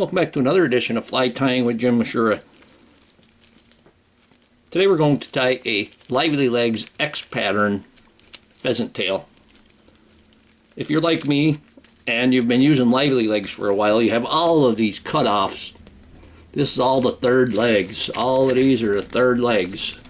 Welcome back to another edition of Fly Tying with Jim Misiura. Today we're going to tie a LivelyLegz X pattern pheasant tail. If you're like me and you've been using LivelyLegz for a while, you have all of these cutoffs. This is all the third legs. All of these are the third legs.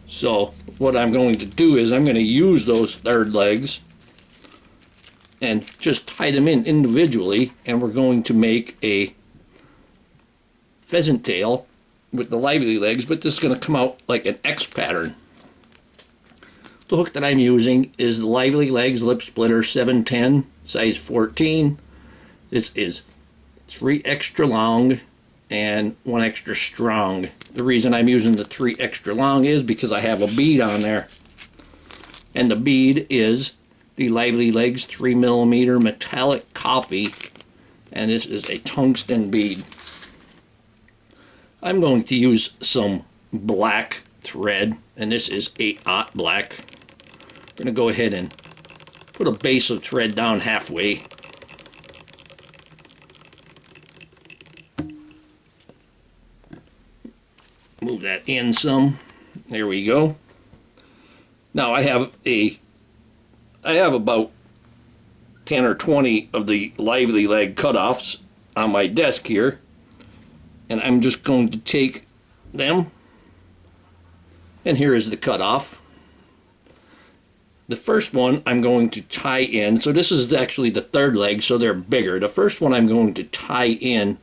So what I'm going to do is I'm going to use those third legs and just tie them in individually, and we're going to make a pheasant tail with the LivelyLegz, but this is going to come out like an X pattern. The hook that I'm using is the LivelyLegz Lip Splitter 710, size 14. This is 3 extra long and 1 extra strong. The reason I'm using the 3 extra long is because I have a bead on there. And the bead is the LivelyLegz 3mm metallic coffee, and this is a tungsten bead. I'm going to use some black thread, and this is 8/0 black. I'm going to go ahead and put a base of thread down halfway. Move that in some. There we go. Now I have about 10 or 20 of the LivelyLegz cutoffs on my desk here, and I'm just going to take them, and here is the cutoff. The first one I'm going to tie in, so this is actually the third leg, so they're bigger. The first one I'm going to tie in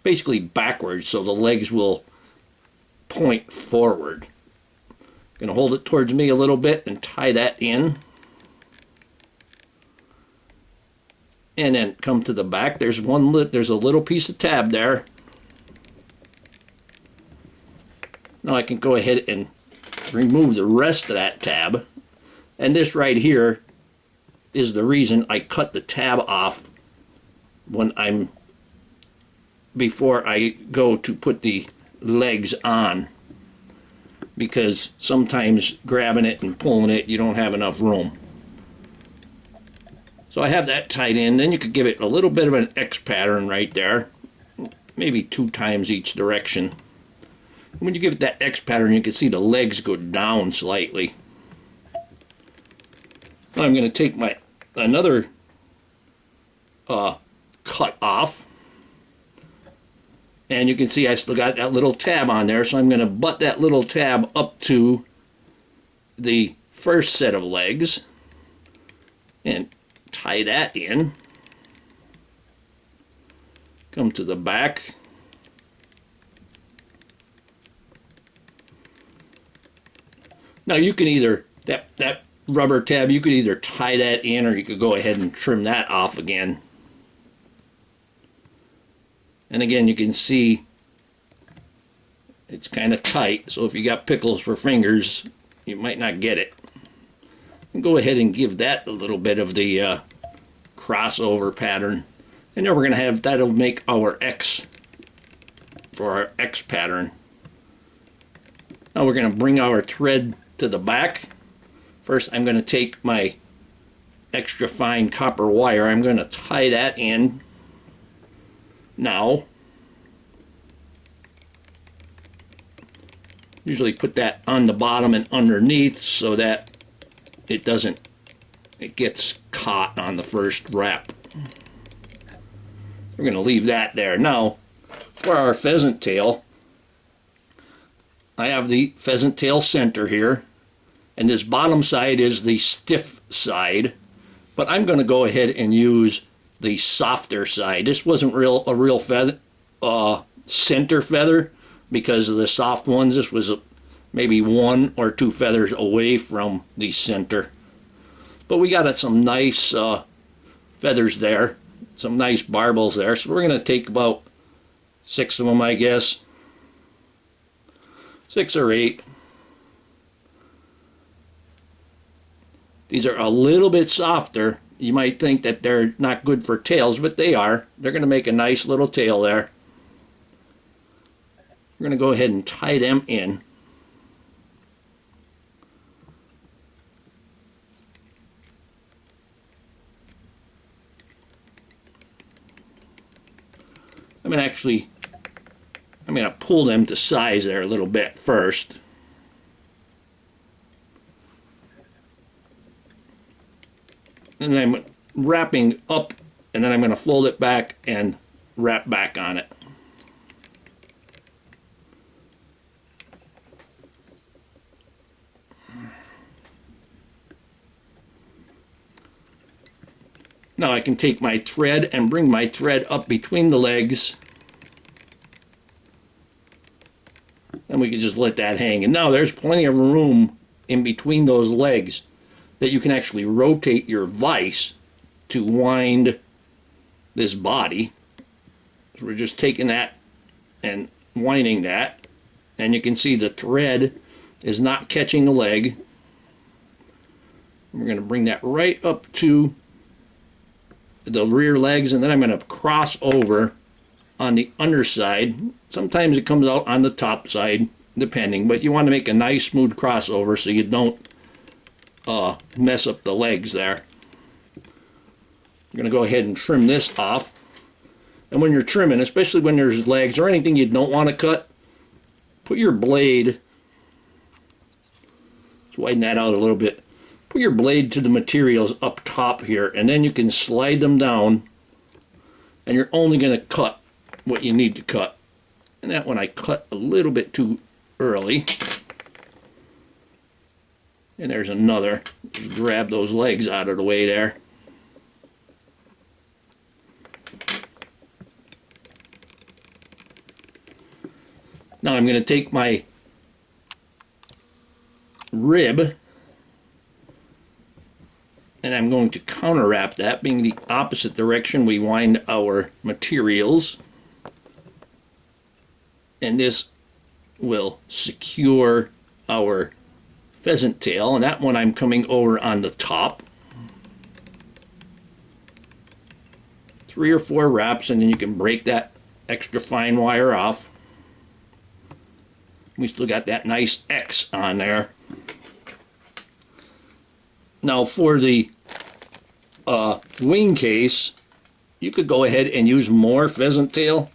basically backwards, so the legs will point forward. I'm going to hold it towards me a little bit and tie that in. And then come to the back. There's a little piece of tab there. Now I can go ahead and remove the rest of that tab. And this right here is the reason I cut the tab off before I go to put the legs on, because sometimes grabbing it and pulling it, you don't have enough room. So I have that tied in. Then you could give it a little bit of an X pattern right there, maybe 2 times each direction. When you give it that X pattern, you can see the legs go down slightly. Now I'm going to take another cut off, and you can see I still got that little tab on there, so I'm going to butt that little tab up to the first set of legs and tie that in. Come to the back. Now you can either, that rubber tab, you could either tie that in, or you could go ahead and trim that off again. And again, you can see it's kind of tight, so if you got pickles for fingers, you might not get it. And go ahead and give that a little bit of the crossover pattern. And then we're going to have, that'll make our X for our X pattern. Now we're going to bring our thread to the back. First, I'm going to take my extra fine copper wire. I'm going to tie that in now. Usually put that on the bottom and underneath so that it gets caught on the first wrap. We're going to leave that there. Now, for our pheasant tail, I have the pheasant tail center here, and this bottom side is the stiff side, but I'm going to go ahead and use the softer side. This wasn't a real feather, center feather, because of the soft ones. This was maybe 1 or 2 feathers away from the center. But we got some nice feathers there, some nice barbels there. So we're going to take about 6 of them, I guess. 6 or 8. These are a little bit softer. You might think that they're not good for tails, but they are. They're going to make a nice little tail there. We're going to go ahead and tie them in. I'm going to pull them to size there a little bit first. And then I'm wrapping up, and then I'm going to fold it back and wrap back on it. Now I can take my thread and bring my thread up between the legs. And we can just let that hang. And now there's plenty of room in between those legs that you can actually rotate your vise to wind this body. So we're just taking that and winding that. And you can see the thread is not catching the leg. We're going to bring that right up to the rear legs, and then I'm going to cross over on the underside. Sometimes it comes out on the top side, depending, but you want to make a nice smooth crossover so you don't mess up the legs there. I'm going to go ahead and trim this off. And when you're trimming, especially when there's legs or anything you don't want to cut, put your blade, let's widen that out a little bit, put your blade to the materials up top here, and then you can slide them down, and you're only going to cut what you need to cut. And that one I cut a little bit too early. And there's another. Just grab those legs out of the way there. Now I'm going to take my rib and I'm going to counter wrap that, being the opposite direction we wind our materials. And this will secure our pheasant tail, and that one I'm coming over on the top. 3 or 4 wraps, and then you can break that extra fine wire off. We still got that nice X on there. Now for the wing case, you could go ahead and use more pheasant tail.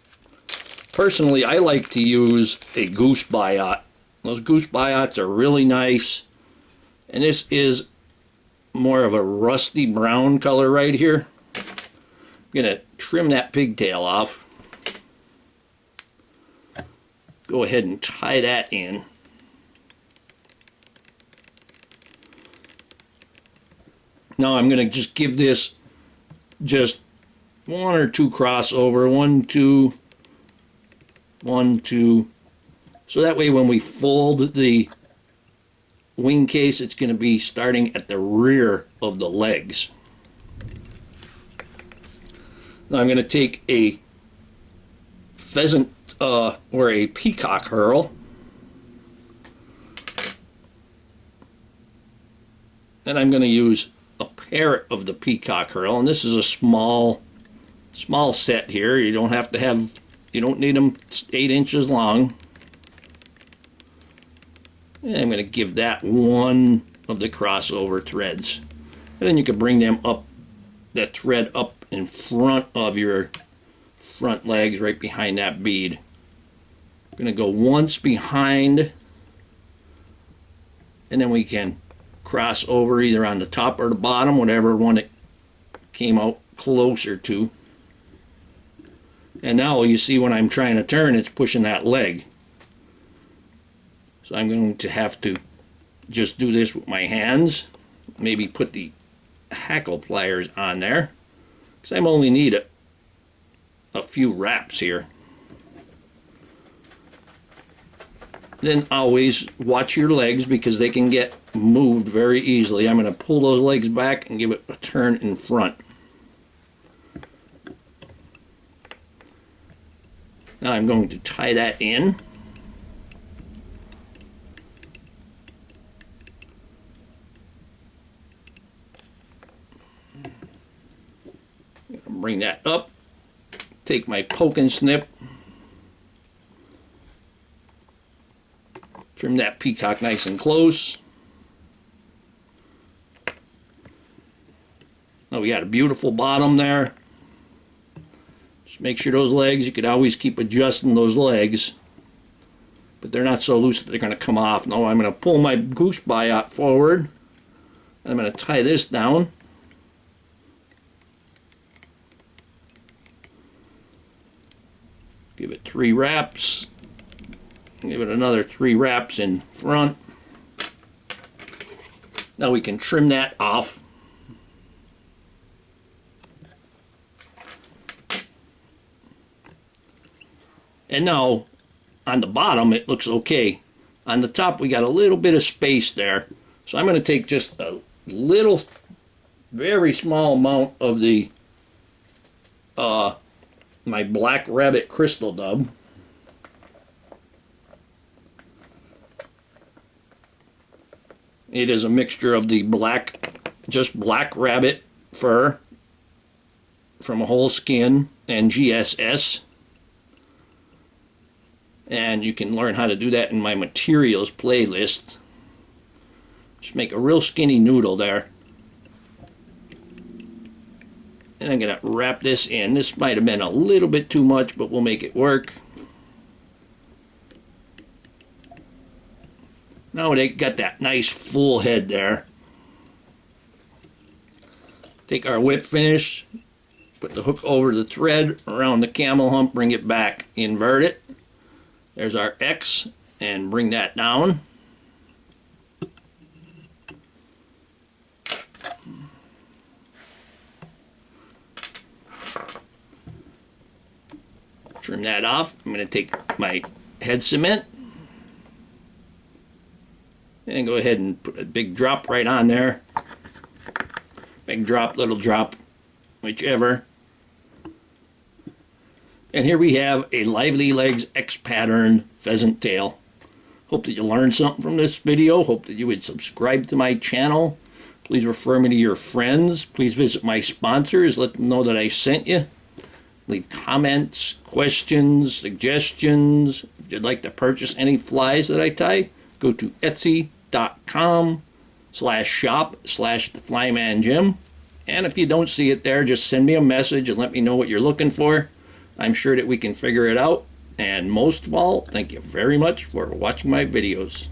Personally, I like to use a Goose Biot. Those Goose Biots are really nice. And this is more of a rusty brown color right here. I'm going to trim that pigtail off. Go ahead and tie that in. Now I'm going to just give this just 1 or 2 crossover, 1, 2, 1, 2. So that way when we fold the wing case, it's going to be starting at the rear of the legs. Now I'm going to take a pheasant or a peacock herl, and I'm going to use a pair of the peacock herl, and this is a small set here. You don't have to have, you don't need them 8 inches long. And I'm going to give that one of the crossover threads, and then you can bring them up, that thread up in front of your front legs, right behind that bead. I'm going to go once behind, and then we can cross over either on the top or the bottom, whatever one it came out closer to. And now you see when I'm trying to turn, it's pushing that leg. So I'm going to have to just do this with my hands. Maybe put the hackle pliers on there, because I only need a few wraps here. Then always watch your legs, because they can get moved very easily. I'm going to pull those legs back and give it a turn in front. Now I'm going to tie that in. Bring that up. Take my poke and snip. Trim that peacock nice and close. Now we got a beautiful bottom there. Just make sure those legs, you could always keep adjusting those legs, but they're not so loose that they're going to come off. No, I'm going to pull my Goose Biot forward. I'm going to tie this down. Give it 3 wraps. Give it another 3 wraps in front. Now we can trim that off. And now on the bottom it looks okay. On the top we got a little bit of space there. So I'm going to take just a little, very small amount of the my Black Rabbit crystal dub. It is a mixture of the just Black Rabbit fur from a whole skin and GSS. And you can learn how to do that in my materials playlist. Just make a real skinny noodle there. And I'm going to wrap this in. This might have been a little bit too much, but we'll make it work. Now they got that nice full head there. Take our whip finish, put the hook over the thread around the camel hump, bring it back, invert it. There's our X, and bring that down. Trim that off. I'm going to take my head cement and go ahead and put a big drop right on there. Big drop, little drop, whichever. And here we have a LivelyLegz X pattern pheasant tail. Hope that you learned something from this video. Hope that you would subscribe to my channel. Please refer me to your friends. Please visit my sponsors. Let them know that I sent you. Leave comments, questions, suggestions. If you'd like to purchase any flies that I tie, go to etsy.com/shop/theflymanjim. And if you don't see it there, just send me a message and let me know what you're looking for. I'm sure that we can figure it out. And most of all, thank you very much for watching my videos.